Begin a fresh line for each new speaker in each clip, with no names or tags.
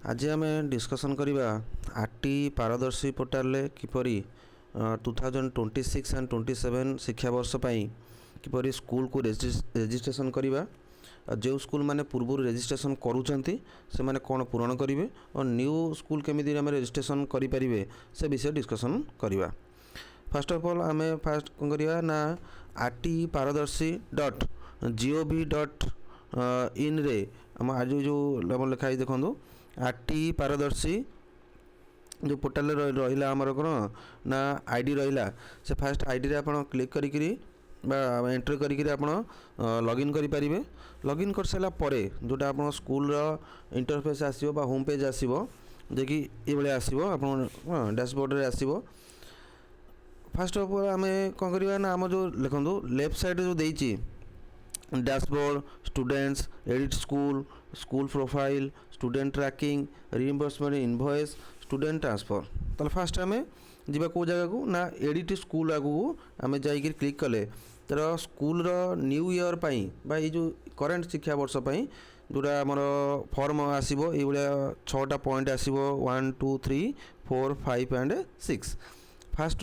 आज आम डिस्कसन करवा आरटी पारदर्शी पोर्टाल किपरि 2026 एंड 27 शिक्षा वर्ष किपरि स्कूल को रजिस्ट्रेशन करवा जो स्कूल माने पूर्व रजिस्ट्रेशन करुँचे से माने कौन पूरण करेंगे और न्यू स्कूल केमी आम रजिस्ट्रेशन करें से विषय डिस्कसन करवा। फर्स्ट ऑफ ऑल आम फास्ट कौन करवा ना rtparadarshi.gov.in रे आम आज जो लिखाई देखो आरटी पारदर्शी जो पोर्टाल रहा आमर कौन ना आईडी रहा से फास्ट आईडी रे आपण क्लिक करी एंट्री करी आप लॉगिन करेंगे। लॉगिन कर सारा पर जोटा आप स्कूल इंटरफेस आसो होम पेज आसो जे कि ये आसो आप डैशबोर्ड रे आसो। फास्ट ऑफ ऑल आम कौन करवा ना आम जो लिखु लेफ्ट साइड जो देती dashboard students edit school school profile student trekking reimbursement invoice student transfer तो फास्ट आम जा कौ जगह को ना एडिट स्कूल आगू आम जा क्लिक कले तर स्कूल न्यू ईयर बा ये जो करेन्ट शिक्षा वर्ष जोड़ा आमर फॉर्म आसो ये 6टा पॉइंट आसो 1 2 3 4 5 and 6। First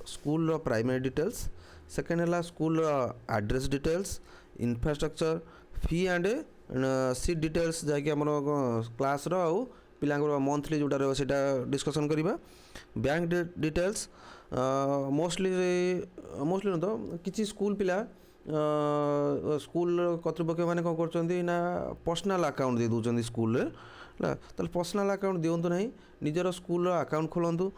school primary details second है school address details infrastructure fee and seat details जैकि आम क्लास आउ पिला मंथली जोटा रहा है डिस्कसन करवा। बैंक डिटेल्स मोस्टली न तो किसी स्कूल पिला स्कूल कर्तृपक्ष मैंने कौन कर पर्सनल अकाउंट दे दूसरी स्कूल तो पर्सनल अकाउंट दिंतु ना निजर स्कूल अकाउंट खोलतु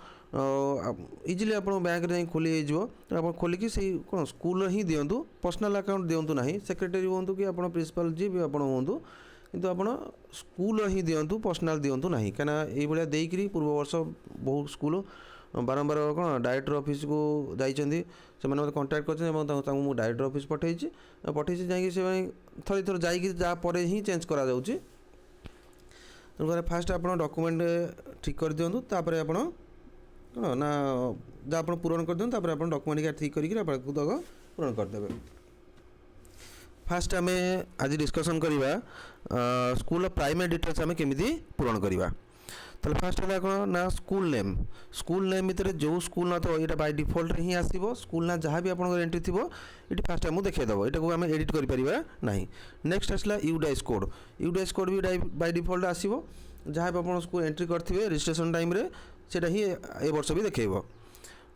इजिली आप बैंक में खोली आप खोलिकी से कौन स्कूल ही दिंतु पर्सनल अकाउंट दिंतु ना सेक्रेटरी हूँ कि आप प्रिंसिपल जी भी आप हूँ किंतु आप स्कूल ही दिंतु पर्सनल दिंतु ना कहीं ये देकरी पूर्व वर्ष बहुत स्कूल बारंबार कौन डायरेक्टर ऑफिस को जाइए से मतलब कांटेक्ट कर डायरेक्टर ऑफिस पठे जा थोड़ी थोड़ा जापर ही चेंज करा जाउची। तेणुकर फास्ट आप डॉक्यूमेंट ठीक कर दिंतु तापर आप ना जहाँ आप पूरण कर दिखाँ आप डॉक्यूमेंट ठीक करके पूरण करदे। फास्ट आम आज डिस्कसन करवा स्कूल प्राइमरी डिटेल्स आम केमी पूरण करवा। तो फास्ट है कौन ना स्कूल नेम भितर जो स्कूल ना तो ये बाय डिफॉल्ट ही आसो स्कूल ना जहाँ भी आप एंट्री थी ये फास्ट आमको देखीदेव यहाँ आम एडिट करें ना। नेक्स्ट आसला यूडाइस कोड भी बाय डिफॉल्ट आसो जहाँ भी आप स्कूल एंट्री करेंगे रजिस्ट्रेशन टाइम से ही ए वर्ष भी देखेब।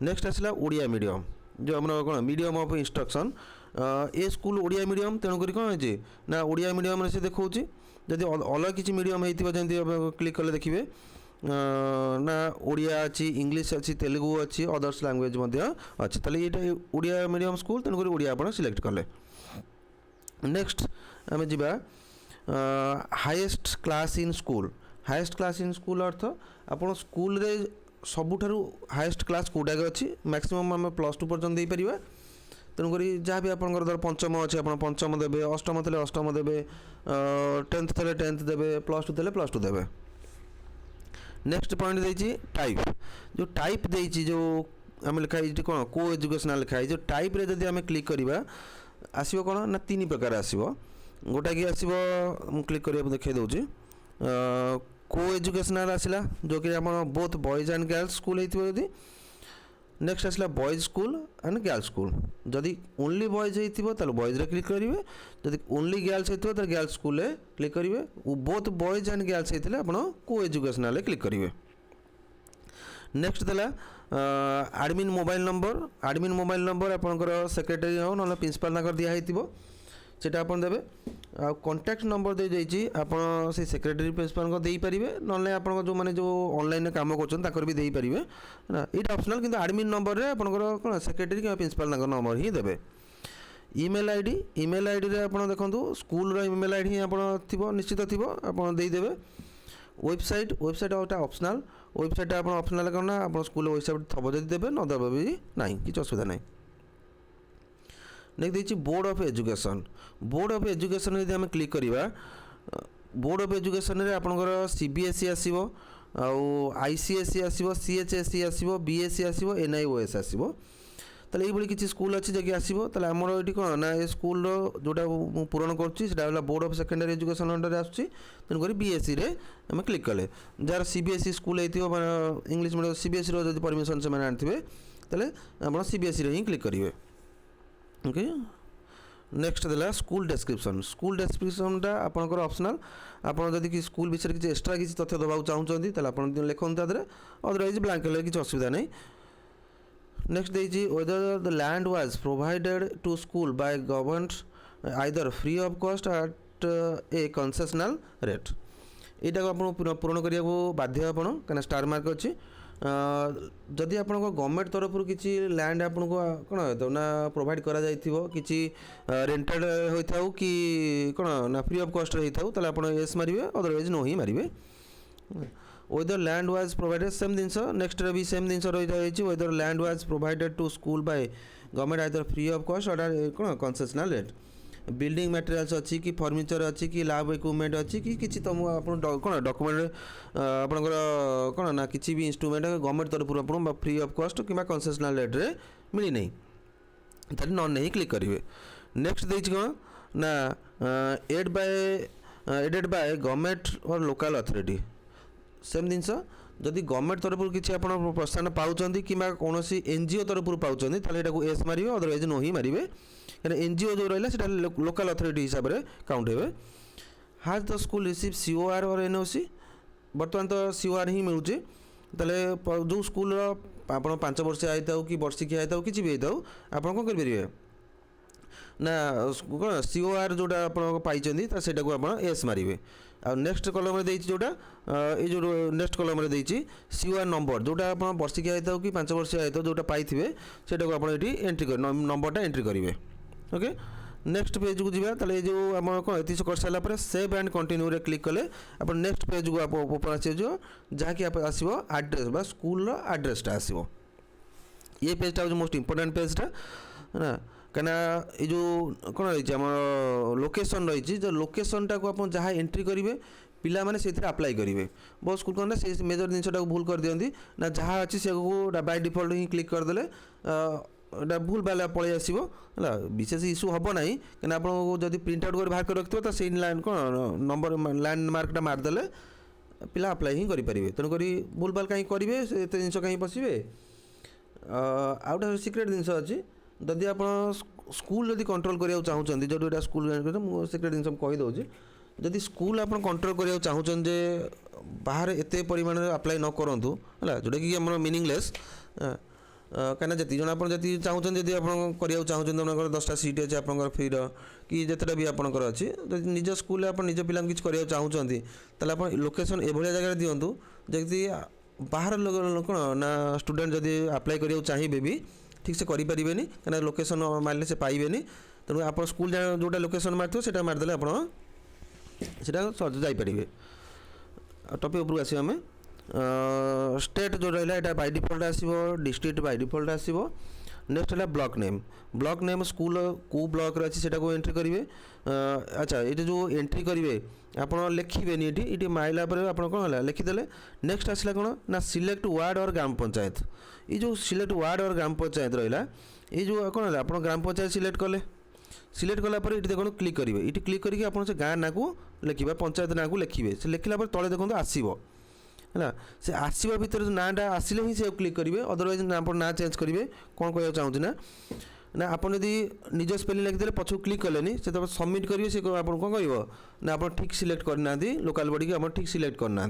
नेक्स्ट आसला ओडिया मीडियम जो आम कौन मीडियम ऑफ इंस्ट्रक्शन ए स्कूल ओडिया मीडियम तेणुक कौन है ना ओडिया मीडियम से देखा जदि अलग किसी मीडियम होती क्लिक कले देखिए ना ओडिया अच्छी इंग्लिश अच्छी तेलुगु अच्छी अदर्स लैंग्वेज अच्छी तो ये ओडिया मीडियम स्कूल तेणुक ओडिया आप सिलेक्ट कले। नेक्स्ट आम जा हाईएस्ट क्लास इन स्कूल अर्थ आप स्कूल रे सबुठारु हाईएस्ट क्लास कौटाक अच्छी मैक्सिमम आम +2 पर्यटन दे पारिबा। तेणुक जहाँ भी आपंकर धर पंचम अच्छे आप पंचम देवे अष्टम थे अष्टम देवे 10th थे 10th देवे +2 थे +2 देवे। नेक्स्ट पॉइंट देती टाइप जो टाइप देती जो आम लिखाई कौन को एजुकेशनल लिखाई जो टाइप रे जब आम क्लिक करवा आसो कौन ना 3 प्रकार आसो गोटा कि आसो क्लिक कर देखा दूसरी को एजुकेशनल आसला जो कि आम both boys and girls school होती। नेक्स्ट आसला boys school and girls school जदि ओनली बॉयज हो बॉयज रे क्लिक करेंगे जदि ओनली गर्ल्स हो गर्ल्स स्कूल क्लिक करेंगे बोथ बॉयज एंड गर्ल्स होते आप को एजुकेशनल क्लिक करेंगे। नेक्स्ट देला एडमिन मोबाइल नंबर आपंकर सेक्रेटरी हो ना प्रिंसिपल दिखाई सेटा आप देवे आ कॉन्टैक्ट नंबर दे जाइए आप सेक्रेटरी प्रिंसिपल को दे पारे ना आप जो मैंने जो ऑनलाइन काम कर भी दे पारे ना ये ऑप्शनल किंतु एडमिन नंबर रे आपंकर कौन सेक्रेटरी कि प्रिंसिपल नंबर ही देवे। ईमेल आईडी रे आप देखो स्कूल ईमेल आईडी ही आप निश्चित थी आप देदेवे। वेबसाइट ऑप्शनल वेबसाइट आप ऑप्शनल करना आप स्कूल वेबसाइट थब जब देवे न देवे भी ना कि असुविधा ना। नेक्स्ट देखिए बोर्ड ऑफ एजुकेशन यदि आम क्लिक करवा बोर्ड ऑफ एजुकेशन रे आपनकर सीबीएसई आसीबो आउ आईसीएसई आसीबो सीएचएसई आसीबो बीएसई आसीबो एनआईओएस आसीबो। তাহলে এইভাবে কিছু স্কুল আছে যে আসব তাহলে আমার এটি কোণ না এ স্কুলর যেটা পূরণ করছি সেটা হল বোর্ড অফ সেকেন্ডারি এজুকেশন অন্ডরে আসছে তেমনি বিএসসি রে আমি ক্লিক কলে যার সিবিএসই স্কুল হয়েছিল ইংলিশ মিডিয়াম সিবিএসই যদি परमिशन से आनिथे তাহলে আপনার সিবিএসই রে হি ক্লিক করবে ओके नेक्स्ट देला स्कूल डेस्क्रिप्शनटा आपंकर ऑप्शनल आप जदि कि स्कूल विषय किसी एक्स्ट्रा किसी तथ्य देवाक चाहते ताले आप लिखुन तादरे अदरवाइज ब्लांक कले किसी असुविधा नहीं नेक्स्ट देछि whether the land was provided to school by government either free of cost at a concessional rate यहाँ को आप पूरण करने को बाध्य आपण कहीं स्टार मार्क अच्छी जदि आप गवर्नमेंट तरफ किसी लैंड आपको कौन होता ना प्रोवाइड करा किसी रेंटेड होता कि कौन ना फ्री ऑफ कॉस्ट होता है आप एस मारे अदरवाइज नो ही मारे whether land was provided same जिनस नेक्स्ट भी सेम जिनस रही whether land was provided to school by government either free of cost और कौन कंसेशनल रेट बिल्डिंग मटेरियल्स अच्छी कि फर्निचर अच्छी कि लैब इक्विपमेंट अच्छी कि किसी तुम आप कौन डॉक्यूमेंट आपंकर कौन ना किसी भी इंस्ट्रूमेंट गवर्नमेंट तरफ आप फ्री ऑफ कॉस्ट कि कंसेशनल रेट रे मिली नहीं ताले नॉन नहीं क्लिक करेंगे नेक्स्ट देखिए कौन ना एडेड बाय गवर्नमेंट और लोकल अथॉरिटी सेम जिनस जदि गवर्नमेंट तरफ किसी आप प्रोत्साहन पाँच कि कौन एनजीओ तरफ पाँच ताको एस मारे अदरवाइज नो ही मारे कहीं एनजीओ जो रहा है लोकल अथॉरिटी हिसाब से काउंट हे has the school receive COR और एनओसी बर्तमान तो सीओआर ही मिलूँ ताले जो स्कूल आप 5 वर्ष आईता कि वर्षिकिया आईता कि भी आईता आप कौन करेंगे ना कौन सीओआर जोटा आप पाई सेटा को आप एस मारे आ नेक्स्ट कलम जोटा ये जो नेक्स्ट कलम सीओआर नंबर जोटा आप वर्षिकिया आईता कि 5 वर्ष आईता जोटा पाई सेटा को आप एंट्री कर नंबरटा एंट्री करेंगे ओके नेक्स्ट पेज को जीवा ताले जो आम कौन ये कर सारापर सेव एंड कंटिन्यू रे क्लिक कले आप नेक्स्ट पेज को आप ओपन आसो जहाँकि आप आसो एड्रेस बा स्कूल एड्रेसटा आसो ये पेजटा हूँ मोस्ट इंपोर्टेंट पेजटा है कहीं ये जो कौन रही आम लोकेशन रही जो लोकेशनटा को आप जहाँ एंट्री करेंगे पिला माने से अप्लाई करेंगे बहुत स्कूल कौन से मेजर जिनटा भूल कर दिखती ना जहाँ अच्छी से बाय डिफॉल्ट ही क्लिक करदे भूल भाल पलि आसो है विशेष इश्यू हम ना कहीं आप जब प्रिंट आउट कर बाहर कर रखिए तो से लाइन कौन नंबर लैंडमार्कटा मारदे पिला अप्लाई ही करेंगे तेणुक भूल भाल कहीं करेंगे से जिन कहीं पशे आउटा सिक्रेट जिन अच्छी जदि आप स्कूल जब कंट्रोल करने चाहते जो यहाँ स्कूल सिक्रेट जिन कहीदे जदि स्कूल आप कंट्रोल करने चाहते बाहर एत परिमाण अप्लाई न करूँ है जोटा कि आम मीनिंगलेस कहीं जी जन आप चाहते जब आप चाहते 10टा सीट अच्छे आप फ्री कि जितेटा भी आपंकर अच्छी निज स्कूल आप निज पिला किसी कराया चाहते आप लोकेशन एभलिया जगह दिंतु जमी बाहर कौन ना स्टूडेंट जब अप्लाई कराया चाहिए भी ठीक से करें कहीं लोकेशन मारे से पाइबे तेणु आप स्कूल जोटा लोकेशन मार्थ से मारदे आप जापरेंगे टॉपिक उपरକୁ ଆସିବା ଆମେ स्टेट जो रहा है बाय डिफॉल्ट आसो डिस्ट्रिक्ट बाय डिफॉल्ट आसो नेक्स्ट है ब्लॉक नेम स्कूल को ब्लॉक अच्छी से एंट्री करेंगे अच्छा ये जो एंट्री करेंगे आप लिखे ये माइला आप कौन है लिखिदे नेक्स्ट आसला कौन ना सिलेक्ट वार्ड और ग्राम पंचायत ये जो सिलेक्ट वार्ड और ग्राम पंचायत रहा ये जो कौन है आप ग्राम पंचायत सिलेक्ट कले सिलेक्ट कलापर ये देखो क्लिक करेंगे ये क्लिक करके आप गाँ ना को लिखे पंचायत ना को लिखे से लिखला तले देखो आसो है से आसवा भितर नाटा आसिले ही से क्लिक करेंगे अदरवाइज आप ना चेंज करेंगे कौन कह चाहूँगी ना आप जब निज स्पेलिंग लिखिदे पछू क्लिक कले से तब सबमिट करेंगे से आप कौन कह ना आप ठीक सिलेक्ट करना लोकाल बॉडी की आप ठीक सिलेक्ट करना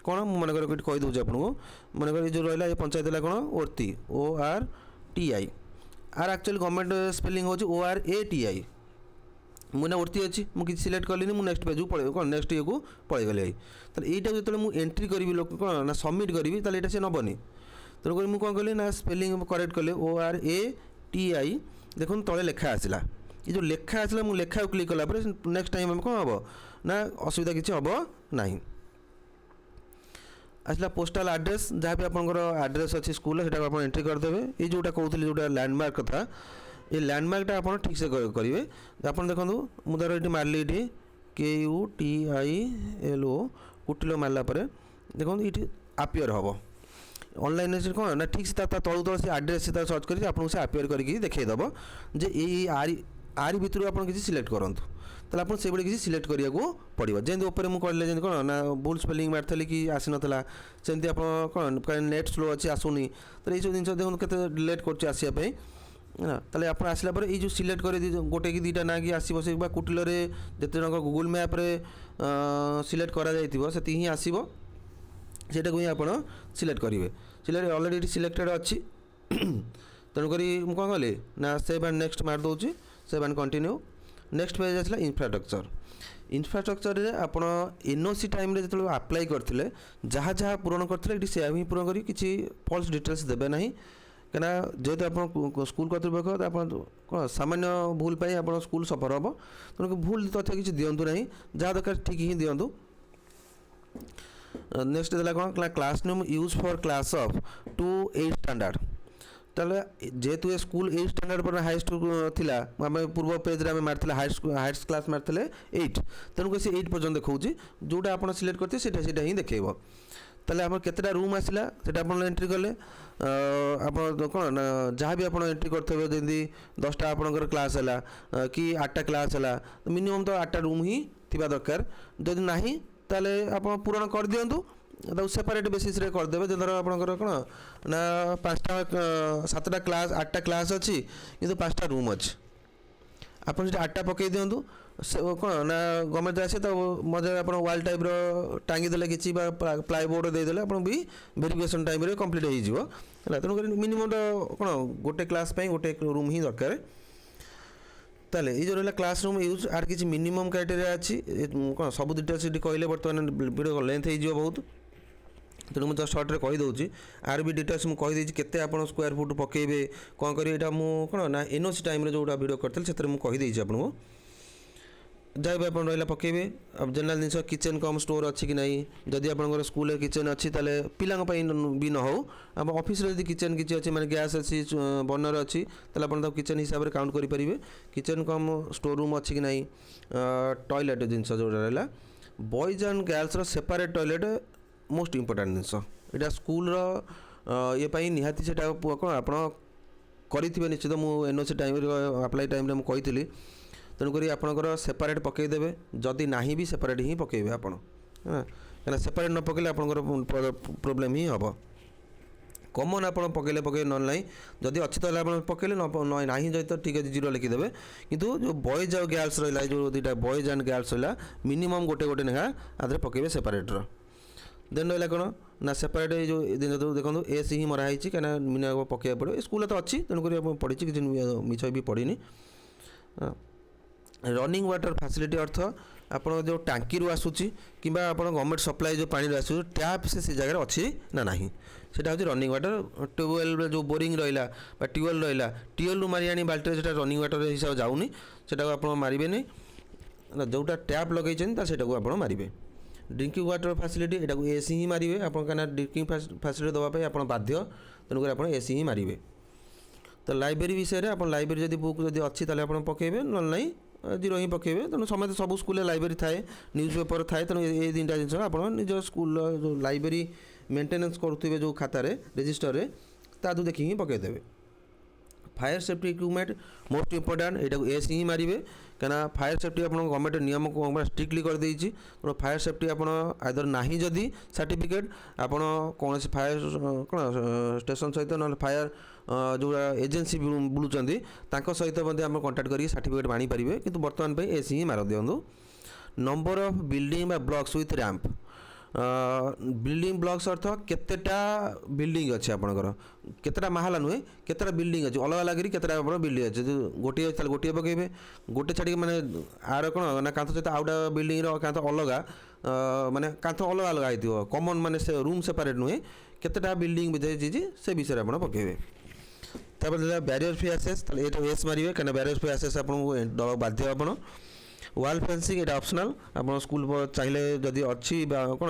कौन मनकर कहीदे आपको मनकर जो रहा ये पंचायत है कौन ORTI ORTI are actually government spelling हो ORATI मुझे ORTI अच्छी मुझे सिलेक्ट कली मुझे नेक्स्ट पेज को पड़े कौन नेक्स्ट ये को पड़े गली तो यहाँ जो मुझे एंट्री करी लोक कौन ना सबमिट करी ये से नबनी तेणुक मुझे कौन कली ना स्पेलिंग करेक्ट कले ORATI देखो तले लेखा आसला ये जो लेखा आसला मुझे लेखा क्लिक कला नेक्स्ट टाइम हम कौन हम ना असुविधा किसी हम ना आसला पोस्टाल एड्रेस जहाँ भी आपंकर एड्रेस अच्छी स्कूल से एंट्री करदे ये जोटा कहते जोटा लैंडमार्क कथा ये लैंडमार्कटा आप ठीक से करेंगे आप देखो मुझे ये मारे ये KUTILO कुटिलो मारला देखो ये आपियर हम ऑनलाइन से कौन ना ठीक से तलू तल से आड्रेस से सर्च कर आपको से अपेयर करके देखेदेव जे ये आरी भितर आप किसी सिलेक्ट करूँ ताले आप से किसी सिलेक्ट करा पड़ो जमी ऊपर मुझे कहले जमी कौन ना भूल स्पेलिंग मारी कि आसी नाला सेमती आप कौन नेट स्लो अच्छी आसुनी तो ये सब जिन देखो के लेट करवाई है ताले आप आसला ये जो सिलेक्ट कर गोटे कि दुईटा ना कि आसो से कुटिल जिते जन गूगल मैप्रे सिलेक्ट कर ही आसो सेटा को ही आप सिलेक्ट करेंगे सिलेक्ट अलरेडी सिलेक्टेड अच्छी तेणुक मुझे कौन कली ना सेव एंड नेक्स्ट मार दूँ save and continue next page आसला इनफ्रास्ट्रक्चर आप एनओसी टाइम जो अप्लाई करते जहाँ जहाँ पूरण करते से ही पूरण कर किसी फल्स डिटेल्स देवे ना कहीं जेहेतु आप स्कूल कर्तृपक्ष आप कौन सामान्य भूल पाई आप स्कूल सफर हम तेणुक भूल तथ्य किसी दिंतु ना जहाँ दरकार ठीक ही दिंतु नेक्स्ट देला कौन class room use for class of 2 8 standard ताले जेहेतु ये स्कूल 8 स्टैंडर्ड पर हाईएस्ट थिला आम पूर्व पेज रे मारथिले हाईएस्ट क्लास मारथिले 8 तेणुक से 8 पर्यंत देखा जोटा आप सिलेक्ट करते सेटा ही देखेब ताले आप केतेटा रूम आसला सेटा आप एंट्री कले आप कौन जहाँ भी आप एंट्री करते जमी 10टा आपंकर क्लास है कि 8टा क्लास है मिनिमम तो 8टा रूम ही थिबा दरकार जदि नाही ताले आप पूरण कर दिंतु तो सेपरेट बेसिस रे करदे जो धर आपंकर कौन ना 5टा 7टा क्लास 8टा क्लास अच्छी किंतु 5टा रूम अच्छी आप 8टा पकई दिंतु कौन ना गवर्नमेंट आसे तो मजा आप वाल टाइप टांगीदे कि प्लाईबोर्ड देदेले आप भी वेरिफिकेशन टाइम कम्प्लीट हो तेणुक मिनिमम तो कौन गोटे क्लास गोटे रूम ही दरकार ताले ये जो रहा क्लासरूम यूज आर किसी मिनिमम क्राइटेरिया अच्छी कौन सब डिटेल्स ये कहले बर्तमान वीडियो लेंथ हो बहुत तेणु मुझे जस्ट सर्ट्रे कहीदे आर भी डिटेल्स मुझे कहीदे केते आप स्क्वायर फुट पकेबे कौन करेंगे मुझे कौन ना एनओसी टाइम जोटा वीडियो करते से मुझे आपको जहाँ भी आप रहा पकेबे अब जनरल जिन किचेन कम स्टोर अच्छी कि नहीं जदि आप स्कूल किचेन अच्छी ताले पिला भी न हो आप ऑफिस रे किचेन किसी अच्छी माने गैस अच्छी बर्नर अच्छी ताले आप किचेन हिसाब से काउंट करेंगे किचेन कम स्टोर रूम अच्छी कि नहीं टॉयलेट जिनस जो रहा boys and girls separate toilet most important जिनस यहाँ स्कूल ये पाई निहाती से कौन आप करेंगे निश्चित मुझे एनओसी टाइम अप्लाई टाइम मुझे कही तेणुक आपंकर सेपरेट पकईदेवे जदि ना भी सेपरेट ही पकईबे आप कहीं सेपरेट न पकड़े आपंकर प्रोब्लेम ही हम कमन आप पकड़े ना ना जदि अच्छी तो आप पकड़े ना जब ठीक है जीरो लिखिदेवे किंतु जो बॉयज और गर्ल्स रहा जो दुटा बॉयज एंड गर्ल्स रहा मिनिमम गोटे गोटे नेखा आधे पकड़े सेपरेटर देन रहा कौन ना सेपरेट जो देखो एस ही मराही कहीं मिनिमम पकड़ा पड़े स्कूल तो अच्छी तेणुक पढ़ी किसी मिछ भी पढ़ी रनिंग वाटर फैसिलिटी अर्थ आप जो टांकी रू आसूची कि गवर्नमेंट सप्लाई जो पानी आस टैप से जगह अच्छी ना नहीं सेटा हूँ रनिंग वाटर ट्यूबवेल जो बोरिंग रहा ट्यूबवेल रहा ट्यूबवेल रू मारी आनी बाल्टी से रनिंग वाटर हिसाब जाऊनी सेटा आप मारे ना जोटा टैप लगे सेटा आप मारे ड्रिंकिंग वाटर फैसिलिटी यहाँ एसी ही मारे आप ड्रिंकिंग फैसिलिटी देवाई आप बाध्य तेणुक आप एसी ही मारे तो लाइब्रेरी विषय में आप लाइब्रेरी जब बुक जब अच्छी आप पकड़े ना नहीं जीरो ही पकड़े तेणु समस्त सब स्कूल लाइब्रेरी थाए न्यूज पेपर थाए तेणु ये 3टा जिन आप निज स्कूल जो लाइब्रेरी मेंटेनेंस करुवे जो खातार रजिस्टर तादू देखिए ही पकईदेवे fire safety equipment most important यहाँ एस ही मारे कहीं फायर सेफ्टी आप गवर्नमेंट नियम को स्ट्रिक्टली कर देती तेणु फायर सेफ्टी आप आदर ना जदि सर्टिफिकेट आप कौन फायर कौन स्टेशन सहित ना फायर जो एजेन्सी बुलूँ सहित आम कंटाक्ट कर सर्टिफिकेट आनीपारे कि बर्तमान एस ही मार दिंतु number of building blocks with ramp building blocks अर्थ केतेटा बिल्डिंग अच्छे आपंकर केतेटा माहाला नुहे केतेटा बिल्डिंग अच्छे अलग अलग केतेटा बिल्डिंग अच्छे गोटे गोटे पकड़े गोटे छाड़ी माने आर कौन ना कांथ सहित आउटा बिल्डिंग कांथ अलग माने कांथ अलग अलग हो कमन माने से रूम सेपरेट नुहे केतेटा बिल्डिंग बुझे से विषय आप पकड़े तापर बैरियर फ्री आसेस ये एस मारे कहीं बैरियर फ्री आसेस आपको दवा बाध्य आप वाल फेंसिंग ये ऑप्शनल आप स्कूल चाहिए जदि अच्छी कौन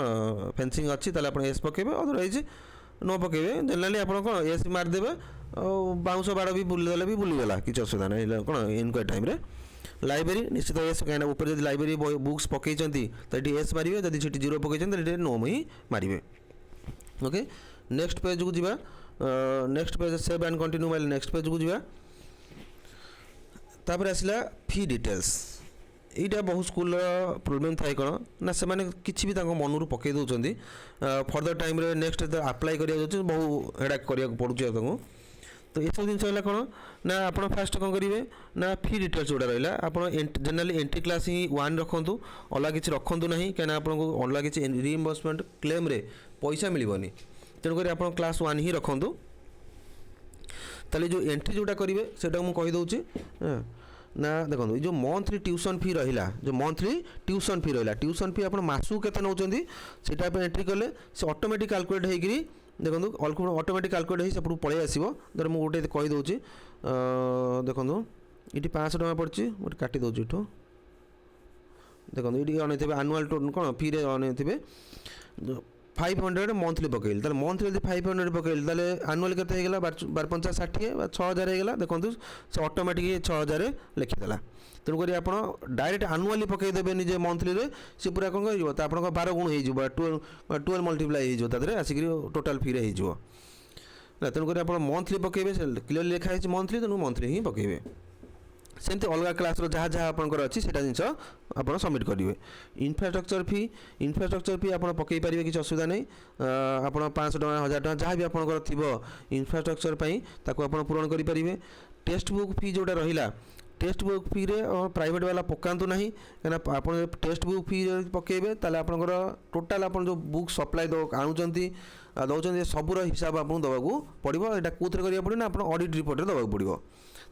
फेंसिंग अच्छी ताले आप एस पकड़े अदरवाइज न पकड़े जनरली आप कौन एस मारदेवे बाउंश बाड़ भी बुलीदेले भी बुलीगला किसी असुविधा ना कौन इनक्वारी टाइम लाइब्रेरी निश्चित एस कहीं ऊपर जब लाइब्रेरी बुक्स पकई तो ये एस मारे जब सीटी जीरो पकई तो नो ही मारे ओके नेक्स्ट पेज को जीवा next page save and continue mile next page को जीवा तापर आसला फी डिटेल्स এইটা বহু স্কুলর প্রোবলেম থাকে কোণ না সে কিছু বি তাঙ্ক মনরু পকাই দেউଛନ୍ତି ফর্দর টাইমরে নেক্সট আপ্লাই করিয়া যাচ্ছে বহু হেডাক করিয়া পড়ুଛି তাঙ্কু তো এসব জিনিস হল কোণ না আপনার ফার্স্ট কম করবে না ফি ডিটেলস যেটা রহলা আপনার জেনারেলি এন্ট্রি ক্লাস হি 1 রখন্তু অলগা কিছু রখন্তু না কেন আপনার অলগা কিছু রিইম্বর্সমেন্ট ক্লেম্রে পয়সা মিলবনি তেণুকরি আপনার ক্লাস 1 হি রখন্তু তাহলে যে এন্ট্রি যেটা করবে সেটা মু কই দউছি ना देखो ये जो मंथली ट्यूशन फी रहा जो मंथली ट्यूशन फी रहा ट्यूशन फी आप मासू के नौ सेटा एंट्री कले से ऑटोमेटिक कैलकुलेट होगी देखो ऑटोमेटिक कैलकुलेट हो पलि आसो धर मुझे गोटे कहीदे देखो ये 500 टका पड़ी गोटे काटी दूसरी इठू देखो ये अनैथे आनुआल कौन फी रे अनैथे 500 मंथली पकईली ताले मंथली यदि 500 पकईली ताले आनुआल केते हेगला 1250 6000 हेगला देखंतु से ऑटोमेटिक 6000 लिखिदेला तेणुक आप डायरेक्ट आनुआली पकईदेवे निजे मंथली रे से पूरा कौन कर आप 12 गुण हो 12 मल्टीप्लाई हो आसिक टोटाल फी रे हो तेणुक आप मंथली पकईबे क्लियरली लिखाई मंथली तेणु मंथली ही पकईबे सेमती अलग क्लास जहाँ जहाँ आपंकर अच्छी से जिनस आप सबमिट करेंगे इनफ्रास्ट्रक्चर फी आप पकई पारे किसी असुविधा नहीं आप 500 टका 1000 टका जहाँ भी आपंकर थी इनफ्रास्ट्रक्चर ताको आप पूरण करेंगे टेक्स्ट बुक फी जोटा रहा टेक्स्ट बुक फी रे प्राइवेट वाला पकातु ना कहीं आप टेक्स्ट बुक फी पकेबे ताले आपनकर टोटाल आप जो बुक सप्लाई आणुचंती दौरान सबूर हिसाब आपको दवाक पड़ो यहाँ कौन करा पड़े ना आप ऑडिट रिपोर्ट रे दवाक पड़ो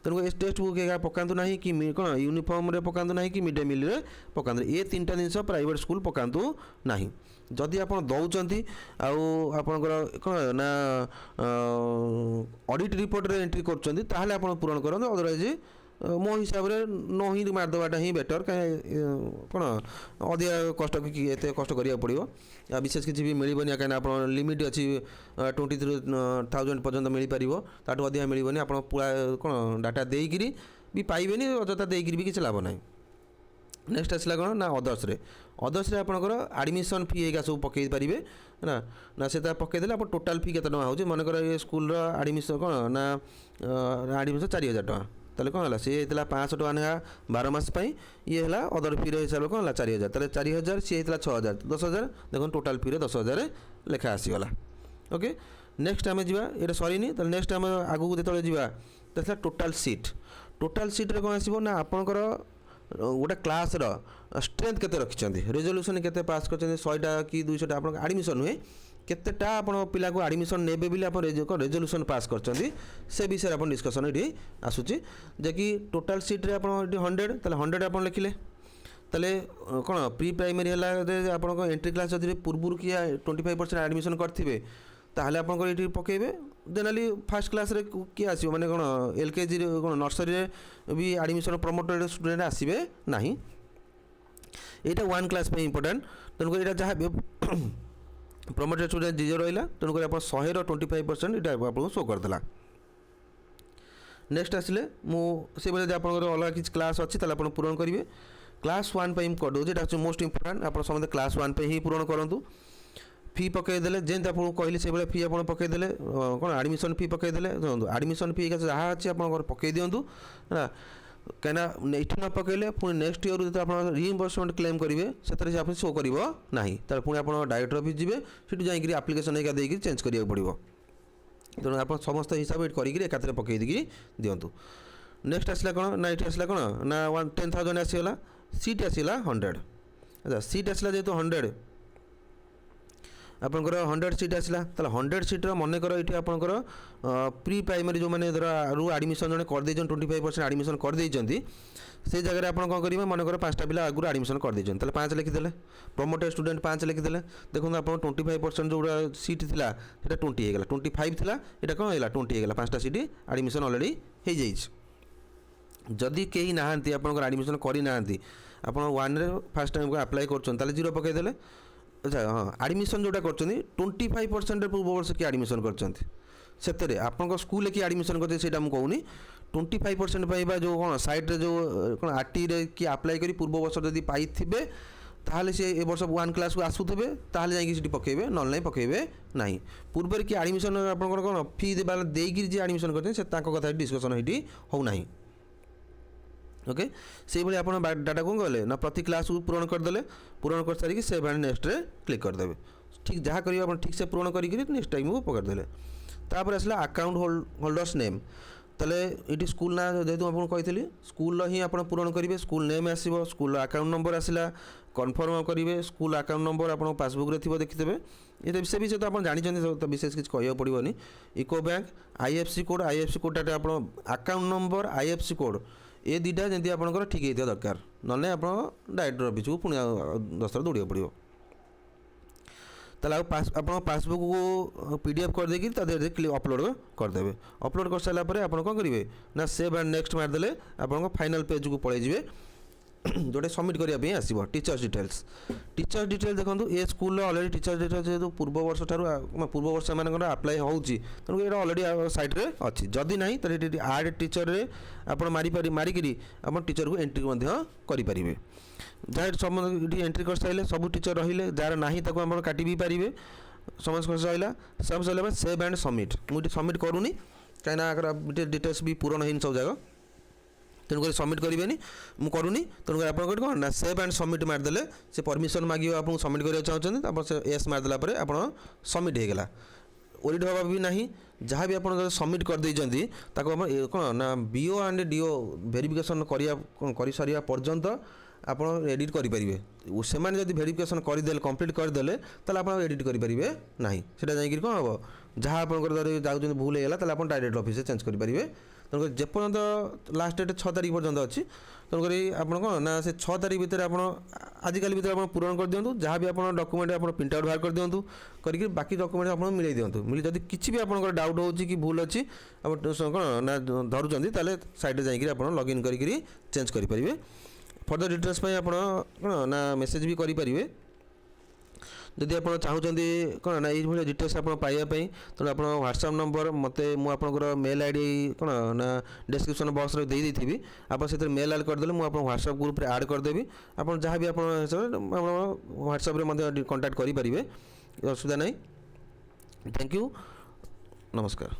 तेणु ये टेक्स्ट बुक एक पकातु ना कि कौन यूनिफॉर्म रे पकातु ना कि मिड डे मिल रे पकातु ये 3टा जिनस प्राइवेट स्कूल पकातु ना जदि आप दौरान आपणकर कौन ना ऑडिट रिपोर्ट रे एंट्री कर पूरण करूँ अदरवाइज मो हिसाब से नो ही मारदेवाटा ही बेटर कहीं कौन अधिका कष्ट एत कष्ट करा पड़ो विशेष किसी भी मिलबनी कहीं आप लिमिट अच्छी 23,000 पर्यटन मिल पार ताठू अधिका मिलबनी आप पूरा कौन डाटा देकरी भी पाइबेनी अजथा देकरी भी किसी लाभ ना नेक्स्ट आसला कौन ना अदर्स रे आपंकर एडमिशन फी एक सब पकई पारे ना ना से पकईदे आप टोटाल फी केते टका हो मनकर ये स्कूल एडमिशन कौन ना एडमिशन 4000 टका ताले कौन है सी होता 500 टका ना 12 मास ये है अदर फी हिसाब से कौन है 4000 ताले 4000 सी होता 6000 10,000 देखो टोटाल फी 10,000 लेखा आसीगला ओके नेक्स्ट आम जा ये सरीनी नेक्स्ट आम आगू जो जा टोटाल सीट रे कौन आसो ना आपंकर गोटे क्लास स्ट्रेंथ केते रखिछन्ती रेजोल्यूशन केते पास करछन्ती 100टा कि 200टा आपन एडमिशन हुए केतेटा आपन पिला को एडमिशन नेबे बिले आपन रेजोल्यूशन पास करछन्ती से विषय आपन डिस्कशन एठी आसुची जे कि टोटल सीट रे आपन 100 ताले 100 आपन लिखिले ताले कोन प्री प्राइमरी हला आपन को एंट्री क्लास जदि पूर्वरु किया 25% एडमिशन करथिबे ताहले आपन ये पकेबे जनरली फास्ट क्लास रे किए आसो माने कौन एलकेजी कौन नर्सरी भी एडमिशन प्रमोटेड स्टूडेंट आसबे ना यहाँ 1 क्लास पे इम्पोर्टेंट तेणुक यहाँ जहाँ प्रमोटेड स्टूडेंट जीरो रहा तेणुक आप 100 25% आपको शो करदेला नेक्स्ट आसिले मुझे आप अलग किसी क्लास अच्छी आप पूरण करेंगे क्लास 1 पे कर दूसरी मोस्ट इम्पोर्टेंट आप समझते क्लास 1 पे ही पूरण करूँ फी पकईदे जमी आपको कहली से भाई फी आप पकईदे कौन एडमिशन फी पकईदे एडमिशन फी जहाँ अच्छी आप पकई दिंतु है कहीं ये न पकईले पुणी नेक्स्ट ईयर जो आप रिइंबर्समेंट क्लेम करेंगे से आप शो कर ना पुणी आप डायरेक्टर ऑफिस जी सीट जाकि आप्लिकेसन एक देकर चेंज करा पड़ो तेणु आप समस्त हिसाब कर पकई देकी दिंतु नेक्स्ट आसला कौन ना ये आसला कौन ना 10,000 आसीगला सीट आसला 100 अच्छा सीट आसला जेहतु 100 आपंकर 100 सीट आसला 100 सीट मनकर ये आपंकर प्री प्राइमरी जो मैंने धर आरु एडमिशन जड़े कर 25% एडमिशन कर से जगह आप कौन करेंगे मनकर 5टा पिला आगुरी एडमिशन कर 5 लिखिदे प्रमोटेड स्टूडेंट 5 लिखिदे देखो आप 25% जो सीट थिला सेटा 20 होगा 25 थिला ये कौन है 20 होगा 5टा सीट एडमिशन ऑलरेडी हो जाइए जदि कहीं नहांती आपंकर एडमिशन करना आप 1 रे फर्स्ट टाइम को अप्लाई कर 0 पकईदे अच्छा हाँ एडमिशन जोटा कर 25% पूर्व वर्ष किए एडमिशन कर आपन स्कूल किए एडमिशन करते मुझे 25% पाइबा जो कौन साइट रे जो कौन आरटी रे किए अप्लाई करी पूर्व वर्ष जदि पाई ताहले सी ए वर्ष 1 क्लास को आसुथे ताहले जाइए सीटी पकेबे नल नहीं पकेबे नहीं पूर्व कि एडमिशन आपन कौन फी देवा देकी जे एडमिशन करते से कथा डिस्कसन होती हो नहीं ओके से भाई आप डाटा कौन कले ना प्रति क्लास को पूरण करदे पूरण कर सारिकी से नेक्स्ट रे क्लिक करदे ठीक जहाँ करेंगे आप ठीक से पूरण करी नेक्स्ट टाइम को पकड़देले तापर आसला अकाउंट होल्डर्स नेम ताले ये स्कूल ना जेहतु आपको कही स्कूल ही आप पूरण करेंगे स्कूल नेम आसो स्कूल अकाउंट नंबर आसला कन्फर्म करेंगे स्कूल अकाउंट नंबर आप पासबुक रे थी देखिथे ये से विषय तो आप जानते तो विशेष किसी कह पड़ोनी इको बैंक आईएफसी कोड डाटा आप अकाउंट नंबर आईएफसी कोड ये दुटा जमी आपंकर ठीक होता दरकार ना आप डायरेक्ट ऑफिस को पुणी 10 दौड़ा पड़ो ताला आप पासबुक को पीडीएफ कर देकी अपलोड करदे अपलोड कर सारा आप कौन करेंगे ना सेव एंड नेक्स्ट मारदे आप फाइनल पेज को पलैजे जोटे सबमिट करने आसो टीचर्स डिटेल्स देखो ये स्कूल अलरेडी टीचर्स डिटेल्स जेहतु पूर्व वर्ष पूर्व वर्ष मान आप्लाय हो तेणु ये अलरेडी साइट रे अच्छी जदि ना तो ये आड टीचर रे आप मारिकी आप टीचर को एंट्री करेंगे जहाँ सब एंट्री कर सारे सब टीचर रहिले जार ना आप काटी भी पारे समझ कर सारा सब सारे सेव एंड सबमिट मुझे सबमिट करूनी कहीं डिटेल्स भी पूरण हो सब जगह तेणुक सबमिट करेंगे मुझे करूनी तेणुक आप कौन ना सेव एंड सबमिट मारदे से परमिशन मांगे आपको सबमिट करना चाहते आप एस मारदेला आप सबमिट होगला ओरिड हवा भी ना जहाँ भी आप सबमिट कर देती कौन ना बीओ एंड डीओ वेरिफिकेशन कर सारा पर्यंत आप एडिट करेंगे से वेरिफिकेशन करदे कंप्लीट करदे आप एडिट करेंगे ना सीटा जाकि कौन हम जहाँ आप जाऊँ भूल होगा आप डायरेक्ट ऑफिस चेंज करेंगे तेणुक जेपर्यंत लास्ट डेट 6 तारीख पर्यंत अच्छी तेणुक आप कौन ना से 6 तारीख भितर आप आजिकल भितर आप पूरण कर दिंतु जहाँ भी आप डॉक्यूमेंट आप प्रिंट आउट बाहर कर दिंतु करके बाकी डॉक्यूमेंट आप मिले दिंतु मिले जब किसी भी आप डाउट हो कि भूल अच्छी आप कौन ना धरुँच ताले साइट जाकि आप लॉगिन करके चेंज करेंगे फर्दर डिटेल्स आप कौन ना मेसेज भी करेंगे जदि आप चाहते कौन ना ये डिटेल्स आप पाइबापी तेणु आप व्हाट्सएप नंबर मत मुझे मेल आईडी कौन ना डिस्क्रिप्शन बॉक्स रे दे थी आप से मेल ऐड करदे मुझे व्हाट्सएप ग्रुप रे ऐड करदेवी आप जहाँ भी आप व्हाट्सएप रे कांटेक्ट करेंगे असुविधा नहीं थैंक यू नमस्कार।